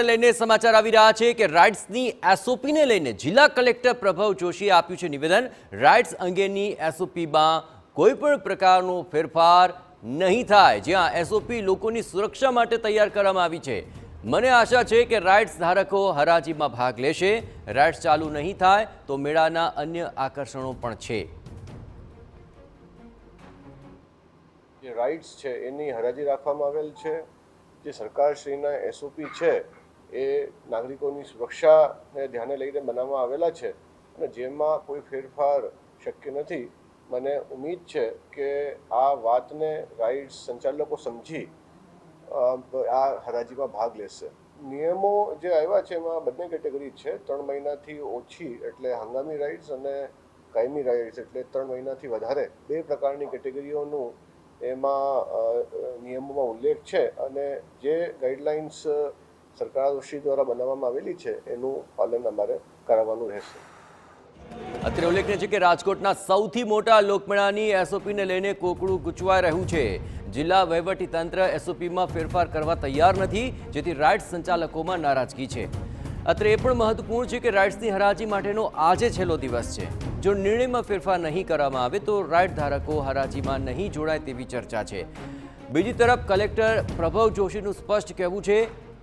સમાચારને લઈને સમાચાર આવી રહ્યા છે કે રાઇટ્સની એસઓપીને લઈને જિલ્લા કલેક્ટર પ્રભવ જોશીએ આપ્યું છે નિવેદન। રાઇટ્સ અંગેની એસઓપીમાં કોઈ પણ પ્રકારનો ફેરફાર નહીં થાય, જ્યાં એસઓપી લોકોની સુરક્ષા માટે તૈયાર કરવામાં આવી છે। મને આશા છે કે રાઇટ્સ ધારકો હરાજીમાં ભાગ લેશે। રાઇટ્સ ચાલુ નહીં થાય તો મેળાના અન્ય આકર્ષણો પણ છે। જે રાઇટ્સ છે એની હરાજી રાખવામાં આવેલ છે। જે સરકારશ્રીના એસઓપી છે એ નાગરિકોની સુરક્ષાને ધ્યાને લઈને બનાવવામાં આવેલા છે અને જેમાં કોઈ ફેરફાર શક્ય નથી। મને ઉમ્મીદ છે કે આ વાતને રાઇટ્સ સંચાલકો સમજી આ હરાજીમાં ભાગ લેશે। નિયમો જે આવ્યા છે એમાં બંને કેટેગરી છે। 3 મહિનાથી ઓછી એટલે હંગામી રાઇટ્સ અને કાયમી રાઇટ્સ એટલે 3 મહિનાથી વધારે, બે પ્રકારની કેટેગરીઓનું એમાં નિયમોમાં ઉલ્લેખ છે અને જે ગાઈડલાઇન્સ સરકારશ્રી દ્વારા બનાવવામાં આવેલી છે એનું પાલન અમારે કરાવવાનું રહેશે। અત્રે ઉલ્લેખનીય છે કે રાજકોટના સૌથી મોટા લોકમેળાની એસઓપીને લઈને કોકડું ગૂંચવાઈ રહ્યું છે। જિલ્લા વહીવટીતંત્ર એસઓપીમાં ફેરફાર કરવા તૈયાર નથી, જેથી રાઇટ્સ સંચાલકોમાં નારાજગી છે। અત્રે એ પણ મહત્વપૂર્ણ છે કે રાઇટ્સની હરાજી માટેનો આજે છેલ્લો દિવસ છે। જો નિર્ણયમાં ફેરફાર નહીં કરવામાં આવે તો રાઇટ ધારકો હરાજીમાં નહીં જોડાય તેવી ચર્ચા છે। બીજી તરફ કલેક્ટર પ્રભવ જોશીનું સ્પષ્ટ કહેવું છે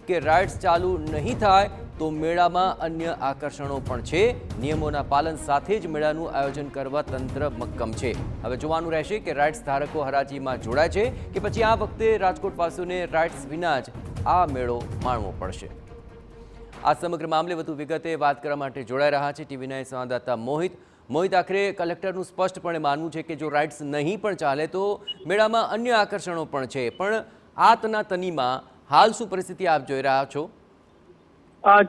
કે રાઇટ્સ ચાલુ નહીં થાય તો મેળામાં અન્ય આકર્ષણો પણ છે। નિયમોના પાલન સાથે જ મેળાનું આયોજન કરવા તંત્ર મક્કમ છે। હવે જોવાનું રહેશે કે રાઇટ્સ ધારકો હરાજીમાં જોડાય છે કે પછી આ વખતે રાજકોટવાસીઓને રાઇટ્સ વિના જ આ મેળો માણવો પડશે। આ સમગ્ર મામલે વધુ વિગતે વાત કરવા માટે જોડાઈ રહ્યા છે ટીવી9 સંવાદદાતા મોહિત, આખરે કલેક્ટરનું સ્પષ્ટપણે માનવું છે કે જો રાઇટ્સ નહીં પણ ચાલે તો મેળામાં અન્ય આકર્ષણો પણ છે, પણ આ તનાતનીમાં હાલ શું પરિસ્થિતિ આપ જોઈ રહ્યા છો?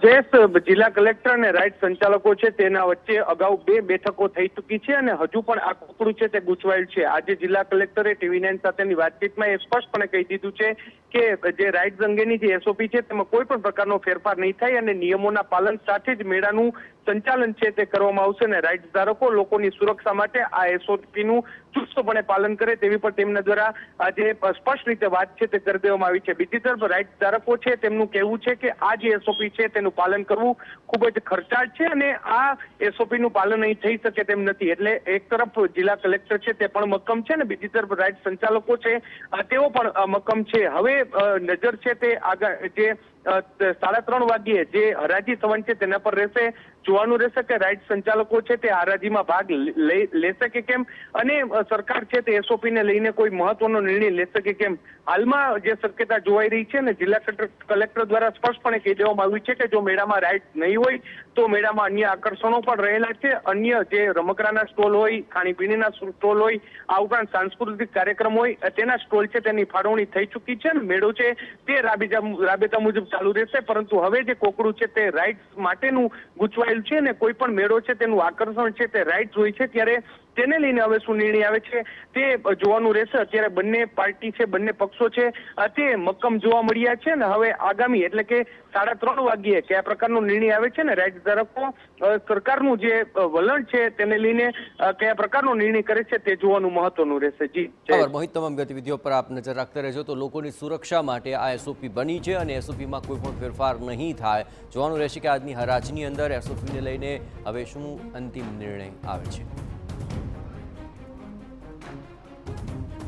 જયેશ, જિલ્લા કલેક્ટર અને રાઇટ્સ સંચાલકો છે તેના વચ્ચે અગાઉ 2 બેઠકો થઈ ચૂકી છે અને હજુ પણ આ કોકડું છે તે ગૂંચવાયેલ છે। આજે જિલ્લા કલેક્ટરે ટીવી9 સાથેની વાતચીતમાં એ સ્પષ્ટપણે કહી દીધું છે કે જે રાઇટ્સ અંગેની જે એસઓપી છે તેમાં કોઈ પણ પ્રકારનો ફેરફાર નહીં થાય અને નિયમોના પાલન સાથે જ મેળાનું સંચાલન છે તે કરવામાં આવશે અને રાઇટ્સ ધારકો લોકોની સુરક્ષા માટે આ એસઓપીનું ચુસ્તપણે પાલન કરે તેવી પણ તેમના દ્વારા આજે સ્પષ્ટ રીતે વાત છે તે કરી દેવામાં આવી છે। બીજી તરફ રાઇટ્સ ધારકો છે તેમનું કહેવું છે કે આ જે એસઓપી છે તેનું પાલન કરવું ખૂબ જ ખર્ચાળ છે અને આ એસઓપીનું પાલન અહીં થઈ શકે તેમ નથી। એટલે એક તરફ જિલ્લા કલેક્ટર છે તે પણ મક્કમ છે અને બીજી તરફ રાઇટ્સ સંચાલકો છે તેઓ પણ મક્કમ છે। હવે નજર છે તે જે 3:30 વાગ્યે જે હરાજી થવાની છે તેના પર રહેશે। જોવાનું રહેશે કે રાઇટ્સ સંચાલકો છે તે હરાજીમાં ભાગ લેશે કે કેમ અને સરકાર છે તે એસઓપીને લઈને કોઈ મહત્વનો નિર્ણય લેશે કે કેમ। હાલમાં જે શક્યતા જોવાઈ રહી છે ને જિલ્લા કલેક્ટર દ્વારા સ્પષ્ટપણે કહી દેવામાં આવ્યું છે કે જો મેળામાં રાઇટ્સ નહીં હોય તો મેળામાં અન્ય આકર્ષણો પણ રહેલા છે। અન્ય જે રમકડાના સ્ટોલ હોય, ખાણીપીણીના સ્ટોલ હોય, આ ઉપરાંત સાંસ્કૃતિક કાર્યક્રમ હોય તેના સ્ટોલ છે તેની ફાળવણી થઈ ચૂકી છે અને મેળો છે તે રાબેતા મુજબ ચાલુ રહેશે। પરંતુ હવે જે કોકડું છે તે રાઇટ્સ માટેનું ગૂંચવાયેલ છે ને કોઈ પણ મેળો છે તેનું આકર્ષણ છે તે રાઇટ્સ હોય છે, ત્યારે તેને લઈને હવે શું નિર્ણય આવે છે તે જોવાનું રહેશે। અત્યારે બંને પાર્ટી છે, બંને પક્ષો છે તે મક્કમ જોવા મળ્યા છે ને હવે આગામી એટલે કે 3:30 વાગ્યે કયા પ્રકારનો નિર્ણય આવે છે ને રાઇટ્સ ધારકો સરકારનું જે વલણ છે તેને લઈને કયા પ્રકારનો નિર્ણય કરે છે તે જોવાનું મહત્વનું રહેશે। જી મોહિત, તમામ ગતિવિધિઓ પર આપ નજર રાખતા રહેજો। તો લોકોની સુરક્ષા માટે આ એસઓપી બની છે અને એસઓપીમાં કોઈ પણ ફેરફાર નહીં થાય। જોવાનું રહેશે કે આજની હરાજીની અંદર એસઓપીને લઈને હવે શું અંતિમ નિર્ણય આવે છે।